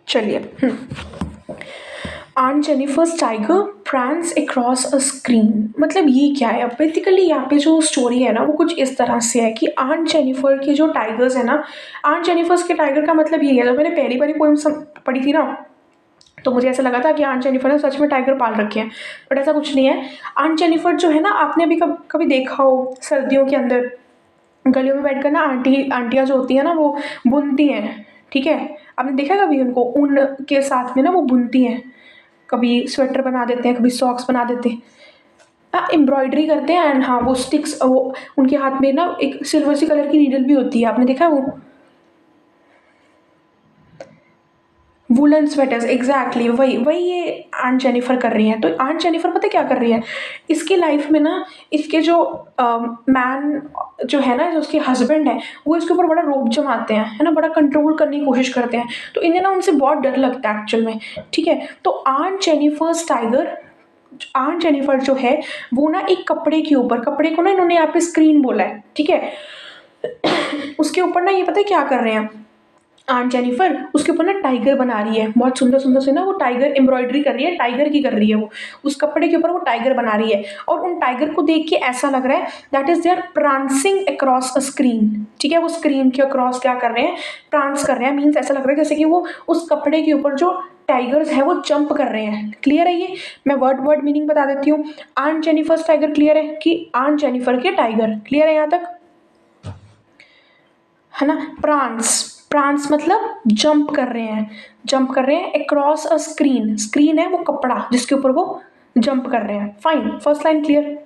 चलिए। On Jennifer's tiger prance across a screen, मतलब ये क्या है? अब बेसिकली यहाँ पे जो स्टोरी है ना वो कुछ इस तरह से है कि आन जेनिफर के जो टाइगर्स है ना, आन जेनिफर्स के टाइगर का मतलब ये है, जब मैंने पहली बारी पोइम पढ़ी थी ना तो मुझे ऐसा लगा था कि आंट जेनिफर ने सच में टाइगर पाल रखे हैं, बट ऐसा कुछ नहीं है। आंट जेनिफर जो है ना, आपने अभी कभी देखा हो सर्दियों के अंदर गलियों में बैठकर ना आंटियाँ जो होती हैं ना वो बुनती हैं, ठीक है? आपने देखा कभी उनको ऊन के साथ में ना वो बुनती हैं, कभी स्वेटर बना देते हैं, कभी सॉक्स बना देते हैं, एम्ब्रॉयडरी करते हैं। एंड हाँ, वो स्टिक्स, वो उनके हाथ में ना एक सिल्वर सी कलर की नीडल भी होती है, आपने देखा है वो? वुलन स्वेटर्स, एग्जैक्टली वही वही ये आंट जेनिफर कर रही हैं। तो आंट जेनिफर पता है क्या कर रही है? इसकी लाइफ में ना, इसके जो मैन जो है ना, जो उसके हस्बैंड है, वो इसके ऊपर बड़ा रोब जमाते हैं, है ना, बड़ा कंट्रोल करने की कोशिश करते हैं। तो इन्हें ना उनसे बहुत डर लगता है एक्चुअल में, ठीक है? तो आंट जेनिफर जो है वो ना एक कपड़े के ऊपर, कपड़े को ना इन्होंने यहाँ पे स्क्रीन बोला है, ठीक है? उसके ऊपर ना ये पता है क्या कर रहे हैं? आंट जेनिफर उसके ऊपर ना टाइगर बना रही है, बहुत सुंदर सुंदर से ना वो टाइगर एम्ब्रॉयडरी कर रही है, टाइगर की कर रही है वो, उस कपड़े के ऊपर वो टाइगर बना रही है। और उन टाइगर को देख के ऐसा लग रहा है that is they are prancing across a screen, ठीक है? वो स्क्रीन के अक्रॉस क्या कर रहे हैं? प्रांस कर रहे हैं, मीन्स ऐसा लग रहा है जैसे कि वो उस कपड़े के ऊपर जो टाइगर्स है वो जंप कर रहे हैं। क्लियर है ये? मैं वर्ड वर्ड मीनिंग बता देती हूँ। आंट जेनिफर्स टाइगर क्लियर है कि आंट जेनिफर के टाइगर? क्लियर है यहाँ तक? है ना? प्रांस, प्रांस मतलब जंप कर रहे हैं, जंप कर रहे हैं अक्रॉस अ स्क्रीन, स्क्रीन है वो कपड़ा जिसके ऊपर वो जंप कर रहे हैं। Fine, first line clear?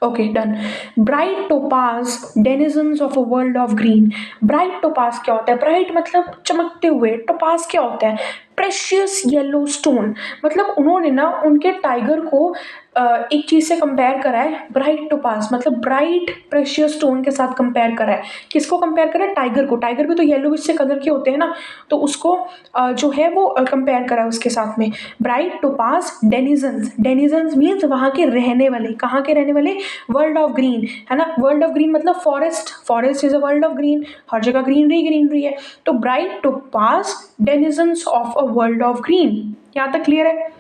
Okay, done. Bright topaz denizens of a world of green. Bright topaz क्या होता है? ब्राइट मतलब चमकते हुए, टोपाज क्या होता है? Precious yellow stone. मतलब उन्होंने ना उनके टाइगर को एक चीज से कंपेयर करा है, ब्राइट टोपाज मतलब ब्राइट प्रेशियस स्टोन के साथ कंपेयर करा है। किसको कंपेयर करा है? टाइगर को। टाइगर भी तो येलो से कलर के होते हैं ना, तो उसको जो है वो कंपेयर करा है उसके साथ में। Bright topaz denizens, denizens means वहाँ के रहने वाले। कहाँ के रहने वाले? वर्ल्ड ऑफ ग्रीन, है ना? वर्ल्ड ऑफ ग्रीन मतलब forest, forest is a world of green, हर जगह ग्रीनरी ग्रीनरी है। तो bright topaz denizens of a world of green, यहाँ तक क्लियर है?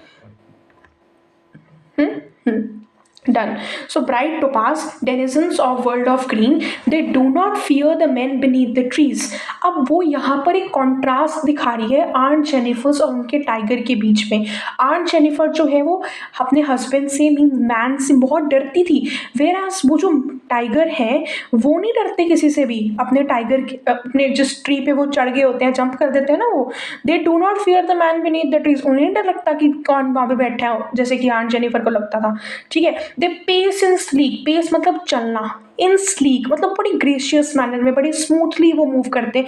Done. So bright topaz, denizens of world of green, they do not fear the men beneath the trees. अब वो यहाँ पर एक कॉन्ट्रास्ट दिखा रही है आंट जेनिफर्स और उनके टाइगर के बीच में। आंट जेनिफर जो है वो अपने हस्बैंड से, मीन मैन से बहुत डरती थी, वेरास वो जो टाइगर है वो नहीं डरते किसी से भी। अपने टाइगर अपने जिस ट्री पे वो चढ़ गए होते हैं, जंप कर देते हैं ना वो, they do not fear the man beneath the trees. उन्हें डर लगता कि कौन वहाँ पे बैठा है, जैसे कि आंट जेनिफर को लगता था, ठीक है? They pace in sleek, pace मतलब चलना, इन स्लीक मतलब बड़ी ग्रेशियस मैनर में, बड़ी स्मूथली वो मूव करते हैं।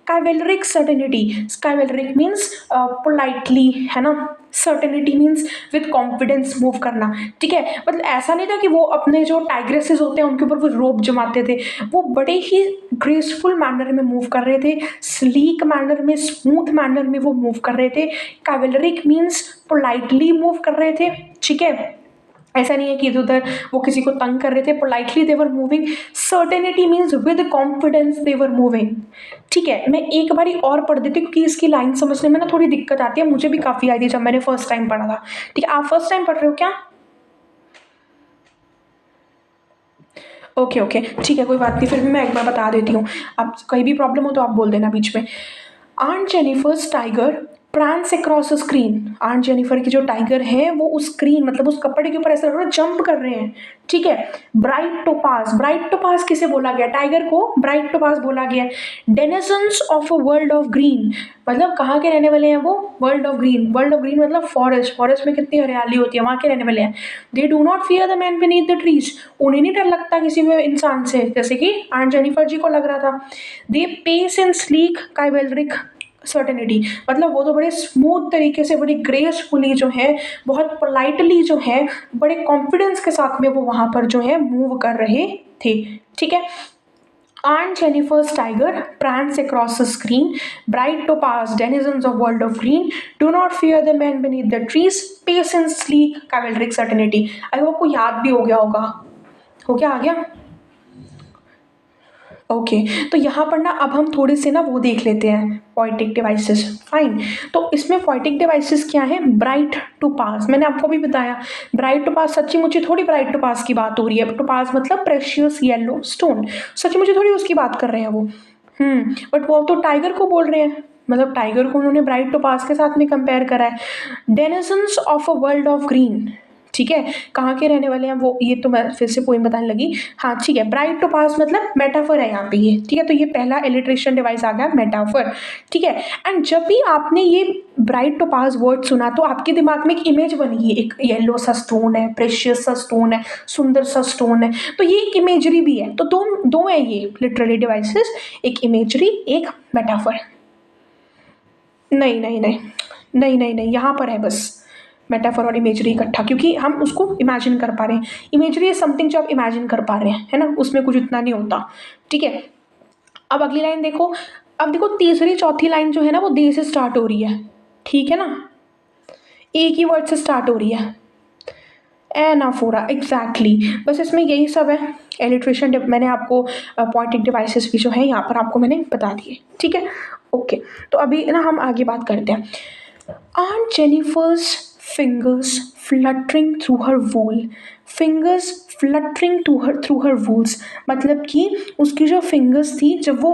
काइवेलरिक सर्टेनिटी, काइवेलरिक मीन्स पोलाइटली, है ना? Certainty means with confidence move करना, ठीक है? मतलब ऐसा नहीं था कि वो अपने जो टाइग्रेसेस होते हैं उनके ऊपर वो रोप जमाते थे, वो बड़े ही ग्रेसफुल मैनर में मूव कर रहे थे, स्लीक मैनर में, स्मूथ मैनर में वो मूव कर रहे थे। काइवेलरिक मीन्स पोलाइटली मूव कर रहे थे, ठीक है? ऐसा नहीं है कि इधर उधर वो किसी को तंग कर रहे थे, politely they were moving. Certainty means with confidence they were moving, ठीक है? मैं एक बारी और पढ़ देती हूँ क्योंकि इसकी लाइन समझने में ना थोड़ी दिक्कत आती है, मुझे भी काफ़ी आई थी जब मैंने फर्स्ट टाइम पढ़ा था, ठीक है? आप फर्स्ट टाइम पढ़ रहे हो क्या? ओके ओके, ठीक है, कोई बात नहीं, फिर भी मैं एक बार बता देती हूँ। आप कहीं भी प्रॉब्लम हो तो आप बोल देना बीच में। Aunt Jennifer's tiger prance across a screen. Aunt Jennifer की जो टाइगर है वो उस स्क्रीन मतलब उस कपड़े के ऊपर ऐसा लग रहा है जंप कर रहे हैं, ठीक है? ब्राइट टोपाज, ब्राइट टोपाज किसे बोला गया? टाइगर को ब्राइट टोपाज बोला गया। Denizens of a world of green मतलब कहाँ के रहने वाले हैं वो? World of green, world of green मतलब फॉरेस्ट, फॉरेस्ट में कितनी हरियाली होती है, वहाँ के रहने वाले हैं। They do not fear the man beneath the trees, उन्हें नहीं डर लगता किसी भी इंसान से, जैसे कि आंट जेनिफर जी को लग रहा था। They pace in sleek chivalric certainty मतलब वो तो बड़े स्मूथ तरीके से, बड़ी ग्रेसफुली जो है, बहुत पोलाइटली जो है, बड़े कॉन्फिडेंस के साथ में वो वहां पर जो है मूव कर रहे थे, ठीक है? Aunt Jennifer's tiger prance across the screen. Bright topaz, denizens of world of green. Do not fear the men beneath the trees. Patience, sleek, cavalric certainty. I hope को याद भी हो गया होगा। हो क्या आ गया? ओके, तो यहाँ पर ना अब हम थोड़े से ना वो देख लेते हैं पोएटिक डिवाइसेस। फाइन, तो इसमें पोएटिक डिवाइसेस क्या है? ब्राइट टू पास, मैंने आपको भी बताया ब्राइट टू पास, सच्ची मुच्ची थोड़ी ब्राइट टू पास की बात हो रही है। टू पास मतलब प्रेशियस येलो स्टोन, सच्ची मुच्ची थोड़ी उसकी बात कर रहे हैं वो। बट वो तो टाइगर को बोल रहे हैं, मतलब टाइगर को उन्होंने ब्राइट टू पास के साथ में कंपेयर करा है। Denizens of a world of green, ठीक है, कहाँ के रहने वाले हैं वो, ये तो मैं फिर से पोइम बताने लगी। हाँ ठीक है, ब्राइट टू पास मतलब मेटाफर है यहाँ पे ये, ठीक है, तो ये पहला इलिट्रेशन डिवाइस आ गया मेटाफर, ठीक है। एंड जब भी आपने ये ब्राइट टू पास वर्ड सुना तो आपके दिमाग में एक इमेज बनी है, एक येलो सा स्टोन है, प्रेशियस सा स्टोन है, सुंदर सा स्टोन है, तो ये एक इमेजरी भी है। तो दो दो है ये लिटरेरी डिवाइसेस, एक इमेजरी एक मेटाफर। नहीं नहीं नहीं नहीं नहीं नहीं, यहाँ पर है बस मेटाफर और इमेजरी इकट्ठा, क्योंकि हम उसको इमेजिन कर पा रहे हैं। इमेजरी इज समथिंग जो आप इमेजिन कर पा रहे हैं, है ना, उसमें कुछ इतना नहीं होता, ठीक है। अब अगली लाइन देखो, अब देखो तीसरी चौथी लाइन जो है ना वो दे से स्टार्ट हो रही है, ठीक है ना, एक ही वर्ड से स्टार्ट हो रही है, एनाफोरा, एग्जैक्टली, बस इसमें यही सब है। एलिट्रेशन मैंने आपको पोएटिक डिवाइसेस भी जो है यहाँ पर आपको मैंने बता दिए, ठीक है। ओके, तो अभी ना हम आगे बात करते हैं। Aunt Jennifer's fingers fluttering through her wool, fingers fluttering through her wools, मतलब कि उसकी जो फिंगर्स थी जब वो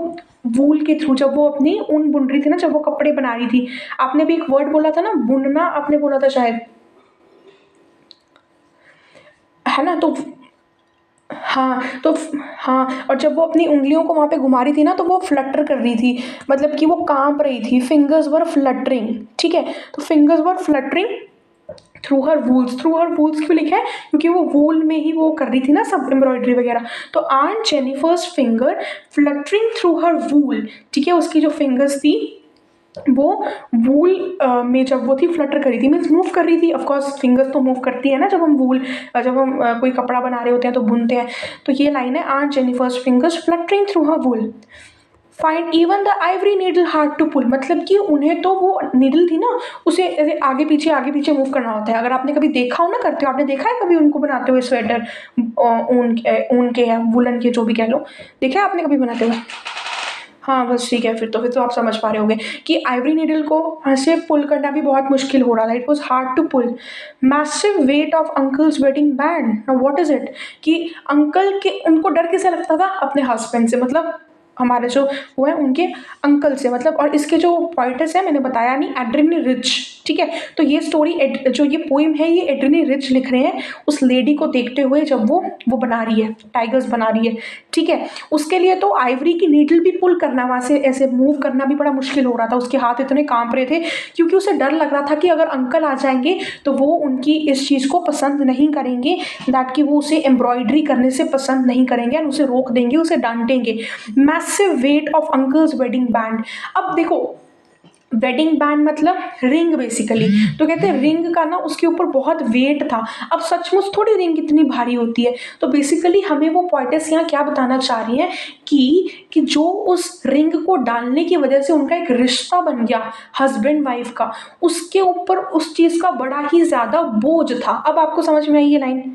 वूल के थ्रू, जब वो अपनी ऊन बुन रही थी ना, जब वो कपड़े बना रही थी। आपने भी एक वर्ड बोला था ना, बुनना, आपने बोला था शायद, है ना, तो हाँ तो हाँ, और जब वो अपनी उंगलियों को वहाँ पे घुमा रही थी ना तो वो फ्लटर कर रही थी, मतलब कि वो कांप रही थी, फिंगर्स वर फ्लटरिंग, ठीक है। तो फिंगर्स वर फ्लटरिंग थ्रू हर वूल्स, थ्रू हर वूल्स क्यों लिखा है? क्योंकि वो वूल में ही वो कर रही थी ना सब एम्ब्रॉयडरी वगैरह। तो aunt Jennifer's finger fluttering through her wool, ठीक है, उसकी जो फिंगर्स थी वो वूल में जब वो थी फ्लटर करी थी, मीन्स मूव कर रही थी। ऑफकोर्स फिंगर्स तो मूव करती है ना जब हम वूल, जब हम कोई कपड़ा बना रहे होते हैं तो बुनते हैं। तो ये लाइन है, aunt Jennifer's fingers fluttering through her wool, find even the ivory needle hard to pull, मतलब कि उन्हें तो वो नीडल थी ना उसे ऐसे आगे पीछे मूव करना होता है। अगर आपने कभी देखा हो ना करते हो, आपने देखा है कभी उनको बनाते हुए स्वेटर, ऊन के या वुलन के जो भी कह लो, देखा है आपने कभी बनाते हुए? हाँ बस ठीक है, फिर तो आप समझ पा रहे होंगे कि आइवरी नीडल को ऐसे पुल करना भी बहुत मुश्किल हो रहा था। It was hard to pull. Massive weight of uncle's wedding band, what is it, कि अंकल के उनको डर किसे लगता था? अपने हस्बैंड से, मतलब हमारे जो वो है उनके अंकल से, मतलब। और इसके जो पॉइंटर्स है मैंने बताया नहीं, एड्रिनी रिच, ठीक है। तो ये स्टोरी जो ये पोइम है ये एड्रिनी रिच लिख रहे हैं उस लेडी को देखते हुए जब वो बना रही है, टाइगर्स बना रही है, ठीक है। उसके लिए तो आइवरी की नीडल भी पुल करना, वहाँ से ऐसे मूव करना भी बड़ा मुश्किल हो रहा था, उसके हाथ इतने कांप रहे थे, क्योंकि उसे डर लग रहा था कि अगर अंकल आ जाएंगे तो वो उनकी इस चीज़ को पसंद नहीं करेंगे, दैट कि वो उसे एम्ब्रॉयडरी करने से पसंद नहीं करेंगे और उसे रोक देंगे, उसे डांटेंगे। Massive weight of uncle's wedding band, अब देखो वेडिंग बैंड मतलब रिंग बेसिकली, तो कहते हैं रिंग का ना उसके ऊपर बहुत वेट था। अब सचमुच थोड़ी रिंग इतनी भारी होती है, तो बेसिकली हमें वो पोएटेस यहाँ क्या बताना चाह रही हैं कि जो उस रिंग को डालने की वजह से उनका एक रिश्ता बन गया हस्बैंड वाइफ का, उसके ऊपर उस चीज़ का बड़ा ही ज़्यादा बोझ था। अब आपको समझ में आई ये लाइन?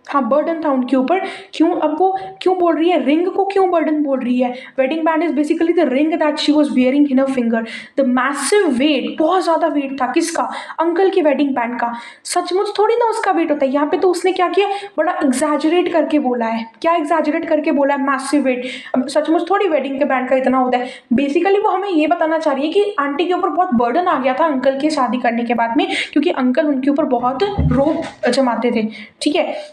हाँ बर्डन था उनके ऊपर। क्यों, अब वो क्यों बोल रही है रिंग को, क्यों बर्डन बोल रही है? Wedding band is basically the ring that she was wearing in her finger. The massive weight, बहुत ज़्यादा वेट था किसका? अंकल के वेडिंग बैंड का। सचमुच थोड़ी ना उसका वेट होता है, यहाँ पे तो उसने क्या किया, बड़ा एग्जैजरेट करके बोला है। क्या एग्जैजरेट करके बोला है? Massive weight. अब सचमुच थोड़ी वेडिंग के बैंड का इतना होता है। बेसिकली वो हमें ये बताना चाह रही है कि आंटी के ऊपर बहुत बर्डन आ गया था अंकल के शादी करने के बाद में, क्योंकि अंकल उनके ऊपर बहुत रोब जमाते थे, ठीक है।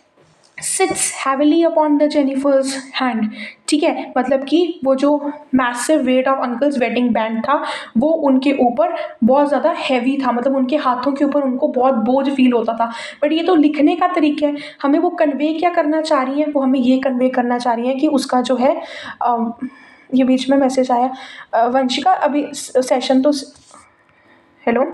Sits heavily upon the Jennifer's hand, ठीक है, मतलब कि वो जो massive weight of uncle's wedding band था वो उनके ऊपर बहुत ज़्यादा हैवी था, मतलब उनके हाथों के ऊपर उनको बहुत बोझ फील होता था। बट ये तो लिखने का तरीका है, हमें वो कन्वे क्या करना चाह रही हैं, वो हमें ये कन्वे करना चाह रही हैं कि उसका जो है ये बीच में मैसेज आया, वंशिका अभी सेशन तो, हेलो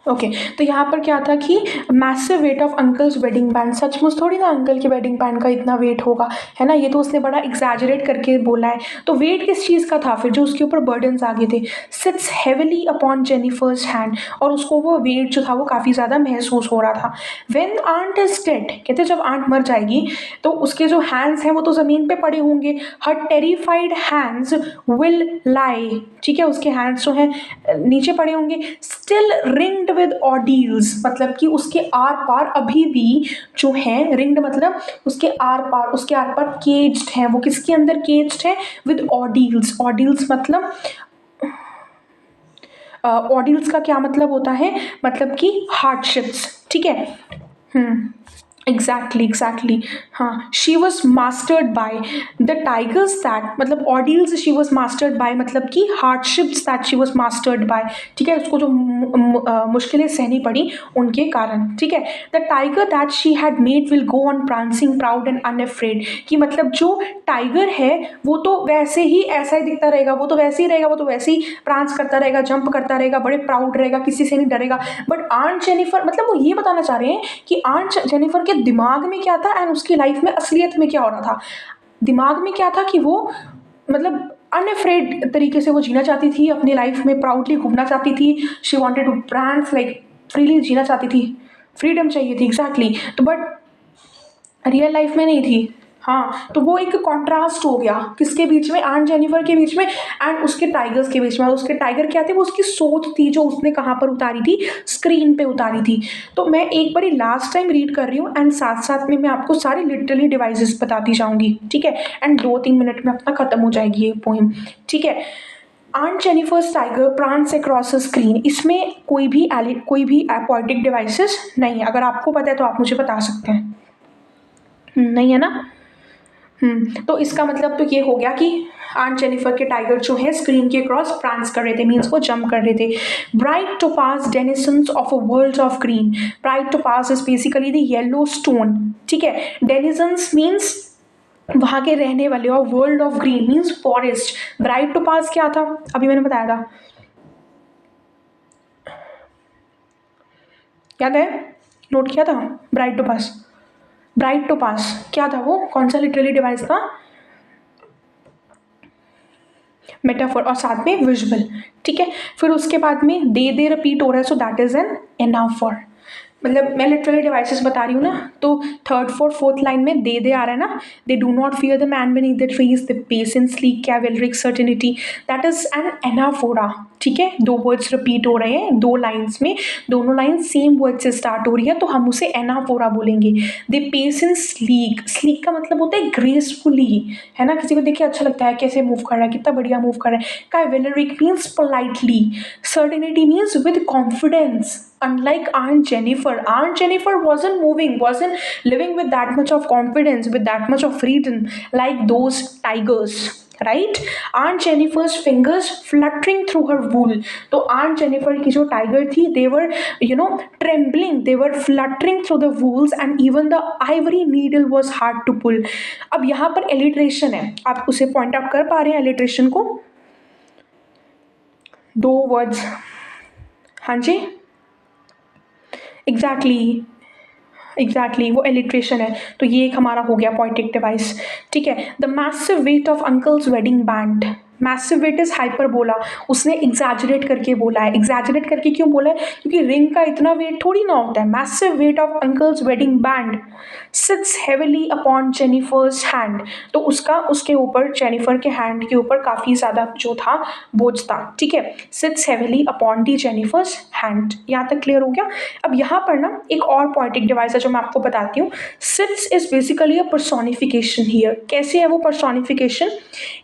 ओके तो यहाँ पर क्या था कि massive weight of uncle's wedding band, सचमुच थोड़ी ना अंकल के वेडिंग बैंड का इतना वेट होगा, है ना, ये तो उसने बड़ा एग्जैजरेट करके बोला है। तो वेट किस चीज़ का था फिर जो उसके ऊपर बर्डन्स आ गए थे? Sits heavily upon Jennifer's hand, और उसको वो वेट जो था वो काफ़ी ज़्यादा महसूस हो रहा था। व्हेन आंट इज डेड, कहते जब आंट मर जाएगी तो उसके जो हैंड्स हैं वो तो ज़मीन पे पड़े होंगे, हर टेरिफाइड हैंड्स विल लाई, ठीक है, उसके हैंड्स जो हैं नीचे पड़े होंगे, स्टिल रिंग्ड विद ऑडियल्स, मतलब कि उसके आर पार अभी भी जो है, रिंग्ड मतलब उसके आर पार केज्ड है, वो किसके अंदर केज्ड है? विद ऑडियल्स। ऑडियल्स मतलब ऑडियल्स का क्या मतलब होता है? मतलब कि हार्डशिप्स, ठीक है। हम्म, एग्जैक्टली हाँ, she was mastered by the tigers that, मतलब ऑडियल्स शी वॉज मास्टर्ड बाय मतलब कि hardships that she was mastered by, ठीक है, उसको जो मुश्किलें सहनी पड़ी उनके कारण, ठीक है। The tiger that she had made will go on prancing proud and unafraid, कि मतलब जो टाइगर है वो तो वैसे ही ऐसा ही दिखता रहेगा, वो तो वैसे ही रहेगा, वो तो वैसे ही प्रांस करता रहेगा, जंप करता रहेगा, बड़े प्राउड रहेगा, किसी से नहीं डरेगा। बट आंट जेनिफर, मतलब वो ये बताना चाह रहे हैं कि आंट जेनिफर के दिमाग में क्या था एंड उसकी लाइफ में असलियत में क्या हो रहा था। दिमाग में क्या था कि वो मतलब अनअफ्रेड तरीके से वो जीना चाहती थी अपनी लाइफ में, प्राउडली घूमना चाहती थी, she wanted to prance like freely जीना चाहती थी, फ्रीडम चाहिए थी, एग्जैक्टली। तो बट रियल लाइफ में नहीं थी। हाँ, तो वो एक कॉन्ट्रास्ट हो गया किसके बीच में? आंट जेनिफर के बीच में एंड उसके टाइगर्स के बीच में। उसके टाइगर क्या थे? वो उसकी सोच थी जो उसने कहाँ पर उतारी थी? स्क्रीन पे उतारी थी। तो मैं एक बारी लास्ट टाइम रीड कर रही हूँ एंड साथ साथ में मैं आपको सारे लिटरली डिवाइसेस बताती जाऊंगी, ठीक है, एंड 2-3 मिनट में अपना खत्म हो जाएगी ये पोइम, ठीक है। Aunt Jennifer's tiger prance across a screen, इसमें कोई भी पोएटिक डिवाइसेस नहीं है। अगर आपको पता है तो आप मुझे बता सकते हैं। नहीं है ना? तो इसका मतलब तो ये हो गया कि आंट जेनिफर के टाइगर जो है स्क्रीन के क्रॉस प्रांस कर रहे थे, मीन्स वो जंप कर रहे थे। Bright topaz denizens of a world of green, bright topaz is basically the yellow stone, ठीक है। डेनिसन्स मीन्स वहां के रहने वाले, और world of green means forest. Bright topaz क्या था? अभी मैंने बताया था, याद है? नोट किया था? ब्राइट टोपाज, ब्राइट टोपाज क्या था? वो कौन सा लिटरेरी डिवाइस था? मेटाफोर और साथ में विजुअल, ठीक है। फिर उसके बाद में दे रिपीट हो रहा है, सो दैट इज एन एनाफोर। मतलब मैं लिटरली डिवाइसेस बता रही हूँ ना, तो थर्ड फोर्थ लाइन में दे आ रहा है ना, they do not fear the man beneath the trees, the patience sleek cavalric certainty, that is an anaphora, ठीक है। दो वर्ड्स रिपीट हो रहे हैं दो लाइन्स में, दोनों लाइन सेम वर्ड से स्टार्ट हो रही है, तो हम उसे एनाफोरा बोलेंगे। द पेशेंस स्लीक, स्लीक का मतलब होता है ग्रेसफुली, है ना, किसी को देखिए अच्छा लगता है कैसे मूव कर रहा है, कितना बढ़िया मूव कर रहा है। Chivalric means politely, certainty means with confidence. Unlike Aunt Jennifer wasn't moving, wasn't living with that much of confidence, with that much of freedom like those tigers, right? Aunt Jennifer's fingers fluttering through her wool. तो Aunt Jennifer की जो tiger थी, they were, trembling, they were fluttering through the wools, and even the ivory needle was hard to pull. अब यहाँ पर alliteration है, आप उसे point out कर पा रहे हैं alliteration को? दो words, हाँ जी, एग्जैक्टली वो एलिट्रेशन है। तो ये एक हमारा हो गया पोइटिक डिवाइस, ठीक है। The massive weight of uncle's wedding band, massive weight is hyperbola, उसने एग्जैजरेट करके बोला है। एग्जैजरेट करके क्यों बोला है? क्योंकि रिंग का इतना वेट थोड़ी ना होता है। Massive weight of uncle's wedding band sits heavily upon Jennifer's hand, तो उसका उसके ऊपर जेनिफर के हैंड के ऊपर काफ़ी ज़्यादा जो था बोझ था, ठीक है। Sits heavily upon the Jennifer's hand, यहाँ तक क्लियर हो गया। अब यहाँ पर ना एक और पोएटिक डिवाइस है जो मैं आपको बताती हूँ। Sits is basically a personification here. कैसे है वो पर्सोनिफिकेशन?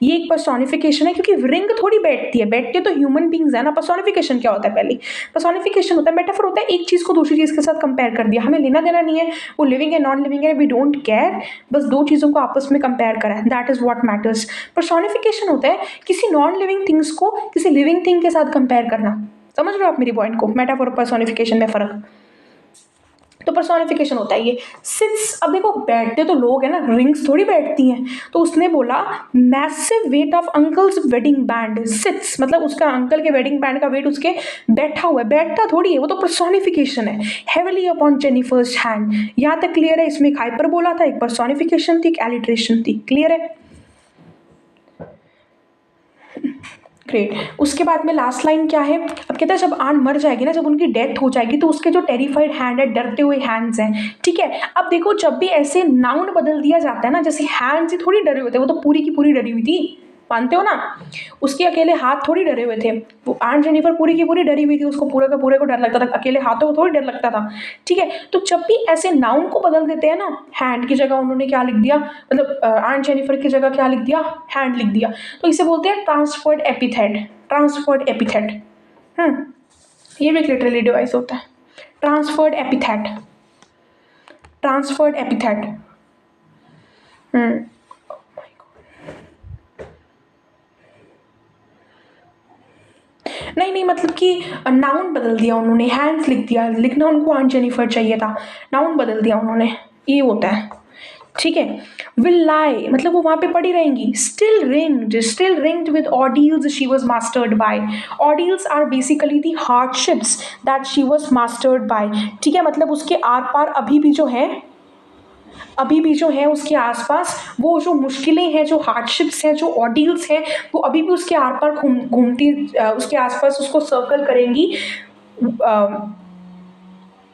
ये एक पर्सोनिफिकेशन है क्योंकि रिंग थोड़ी बैठती है, बैठते तो ह्यूमन बींग्स है ना। पर्सोनिफिकेशन क्या होता है? पहले पर्सोनिफिकेशन होता है, मेटाफर होता है, एक चीज़ को दूसरी चीज़ के साथ कंपेयर कर दिया, हमें लेना देना नहीं है वो लिविंग है नॉन लिविंग है, वी डोंट केयर, बस दो चीज़ों को आपस में कंपेयर करा है, that is what matters. Personification होता है किसी नॉन लिविंग थिंग्स को किसी लिविंग थिंग के साथ कंपेयर करना। समझ रहे हो आप मेरी पॉइंट को? मेटाफर और पर्सोनिफिकेशन में फर्क। तो पर्सोनिफिकेशन होता है ये। सिट्स, अब देखो बैठते तो लोग हैं ना, रिंग्स थोड़ी बैठती हैं। तो उसने बोला massive weight of uncle's wedding band sits, मतलब उसका अंकल के वेडिंग बैंड का वेट उसके बैठा हुआ है, बैठता थोड़ी है, वो तो पर्सोनिफिकेशन है। हेविली अपॉन जेनिफर्स हैंड, यहाँ तक क्लियर है। इसमें एक हाइपर बोला था, एक पर्सोनिफिकेशन थी, एक एलिट्रेशन थी, क्लियर है। ग्रेट। उसके बाद में लास्ट लाइन क्या है, अब कहता है जब आन मर जाएगी ना, जब उनकी डेथ हो जाएगी, तो उसके जो टेरिफाइड हैंड है, डरते हुए हैंड्स हैं, ठीक है। अब देखो जब भी ऐसे नाउन बदल दिया जाता है ना, जैसे हैंड्स ही थोड़ी डरे हुए थे, वो तो पूरी की पूरी डरी हुई थी, मानते हो ना। उसके अकेले हाथ थोड़ी डरे हुए थे, वो आन जेनिफर पूरी की पूरी डरी हुई थी, उसको पूरे का पूरे को डर लगता था, अकेले हाथों को थोड़ी डर लगता था, ठीक है। तो जब भी ऐसे नाउन को बदल देते हैं ना, हैंड की जगह उन्होंने क्या लिख दिया, मतलब आन जेनिफर की जगह क्या लिख दिया, हैंड लिख दिया, तो इसे बोलते हैं ट्रांसफर्ड एपिथेट। ट्रांसफर्ड एपिथेट, ये भी एक लिटरेरी डिवाइस होता है, ट्रांसफर्ड एपिथेट। ट्रांसफर्ड एपिथेट, नहीं नहीं, मतलब कि नाउन बदल दिया उन्होंने, हैंड्स लिख दिया, लिखना उनको आंट जेनिफर चाहिए था, नाउन बदल दिया उन्होंने, ये होता है, ठीक है। विल लाई, मतलब वो वहां पे पड़ी रहेंगी। Still ringed with ordeals she was mastered by. Ordeals are basically the hardships that she was mastered by, ठीक है। मतलब उसके आर पार अभी भी जो है, अभी भी जो है उसके आसपास वो जो मुश्किलें हैं, जो हार्डशिप्स हैं, जो ऑर्डियल्स हैं, वो अभी भी उसके आर पार घूमती, उसके आसपास उसको सर्कल करेंगी,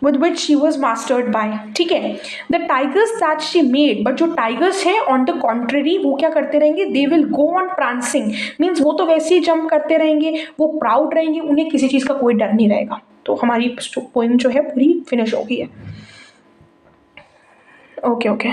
with which she was mastered by, ठीक है। the tigers that she made, but जो टाइगर्स हैं on the contrary वो क्या करते रहेंगे, they will go on prancing, means वो तो वैसे ही जंप करते रहेंगे, वो प्राउड रहेंगे, उन्हें किसी चीज़ का कोई डर नहीं रहेगा। तो हमारी पोइम जो है पूरी फिनिश हो गई है। Okay okay.